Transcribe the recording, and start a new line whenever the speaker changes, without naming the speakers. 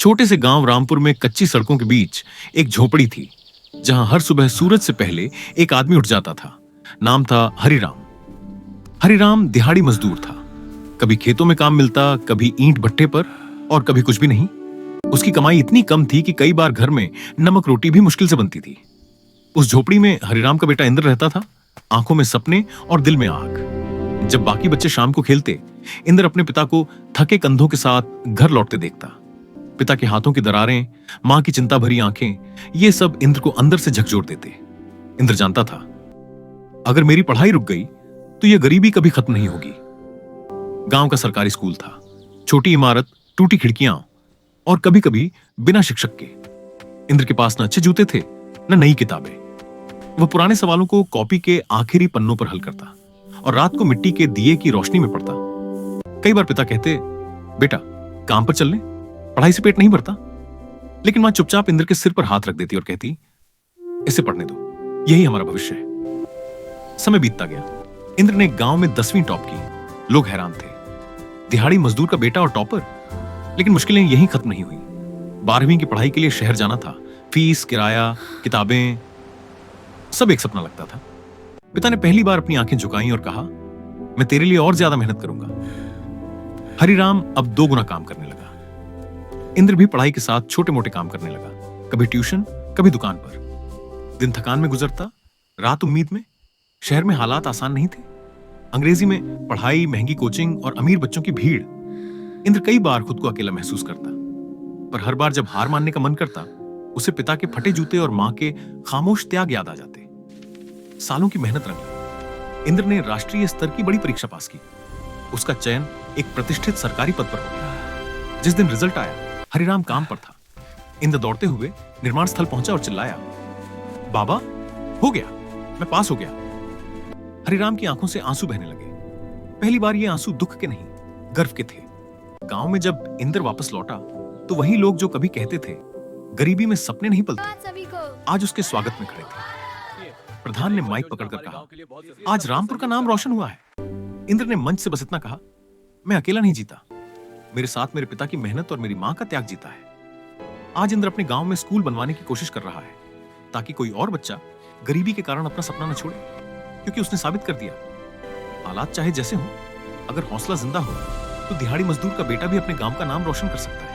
छोटे से गांव रामपुर में कच्ची सड़कों के बीच एक झोपड़ी थी, जहां हर सुबह सूरज से पहले एक आदमी उठ जाता था। नाम था हरिराम। हरिराम दिहाड़ी मजदूर था। कभी खेतों में काम मिलता, कभी ईंट भट्टे पर, और कभी कुछ भी नहीं। उसकी कमाई इतनी कम थी कि कई बार घर में नमक रोटी भी मुश्किल से बनती थी। उस झोपड़ी में हरिराम का बेटा इंद्र रहता था, आंखों में सपने और दिल में आग। जब बाकी बच्चे शाम को खेलते, इंद्र अपने पिता को थके कंधों के साथ घर लौटते देखता। पिता के हाथों की दरारें, मां की चिंता भरी आंखें, ये सब इंद्र को अंदर से झकझोर देते। इंद्र जानता था, अगर मेरी पढ़ाई रुक गई तो यह गरीबी कभी खत्म नहीं होगी। गांव का सरकारी स्कूल था, छोटी इमारत, टूटी खिड़कियां और कभी कभी बिना शिक्षक के। इंद्र के पास न अच्छे जूते थे, न नई किताबें। वह पुराने सवालों को कॉपी के आखिरी पन्नों पर हल करता और रात को मिट्टी के दिए की रोशनी में पढ़ता। कई बार पिता कहते, बेटा काम पर चल ले, पढ़ाई से पेट नहीं भरता। लेकिन मां चुपचाप इंद्र के सिर पर हाथ रख देती और कहती, इसे पढ़ने दो, यही हमारा भविष्य है। समय बीतता गया। इंद्र ने गांव में 10वीं टॉप की। लोग हैरान थे, दिहाड़ी मजदूर का बेटा और टॉपर। लेकिन मुश्किलें यहीं खत्म नहीं हुई। 12वीं की पढ़ाई के लिए शहर जाना था। फीस, किराया, किताबें, सब एक सपना लगता था। पिता ने पहली बार अपनी आंखें झुकाई और कहा, मैं तेरे लिए और ज्यादा मेहनत करूंगा। हरिराम अब 2 गुना काम करने लगा। इंद्र भी पढ़ाई के साथ छोटे मोटे काम करने लगा, कभी ट्यूशन, कभी दुकान पर। दिन थकान में गुजरता, रात उम्मीद में। शहर में हालात आसान नहीं थे। अंग्रेजी में पढ़ाई, महंगी कोचिंग और अमीर बच्चों की भीड़। इंद्र कई बार खुद को अकेला महसूस करता, पर हर बार जब हार मानने का मन करता, उसे पिता के फटे जूते और मां के खामोश त्याग याद आ जाते। सालों की मेहनत रंगी। इंद्र ने राष्ट्रीय स्तर की बड़ी परीक्षा पास की। उसका चयन एक प्रतिष्ठित सरकारी पद पर हो गया। जिस दिन रिजल्ट आया, हरिराम काम पर था। इंद्र दौड़ते हुए निर्माण स्थल पहुंचा और चिल्लाया, बाबा, हो गया, मैं पास हो गया। हरिराम की आंखों से आंसू बहने लगे। पहली बार ये आंसू दुख के नहीं, गर्व के थे। गांव में जब इंद्र वापस लौटा, तो वही लोग जो कभी कहते थे गरीबी में सपने नहीं पलते, आज उसके स्वागत में खड़े थे। प्रधान ने माइक पकड़कर कहा, आज रामपुर का नाम रोशन हुआ है। इंद्र ने मंच से बस इतना कहा, मैं अकेला नहीं जीता, मेरे साथ मेरे पिता की मेहनत और मेरी मां का त्याग जीता है। आज इंद्र अपने गांव में स्कूल बनवाने की कोशिश कर रहा है, ताकि कोई और बच्चा गरीबी के कारण अपना सपना न छोड़े। क्योंकि उसने साबित कर दिया, हालात चाहे जैसे हो, अगर हौसला जिंदा हो तो दिहाड़ी मजदूर का बेटा भी अपने गांव का नाम रोशन कर सकता है।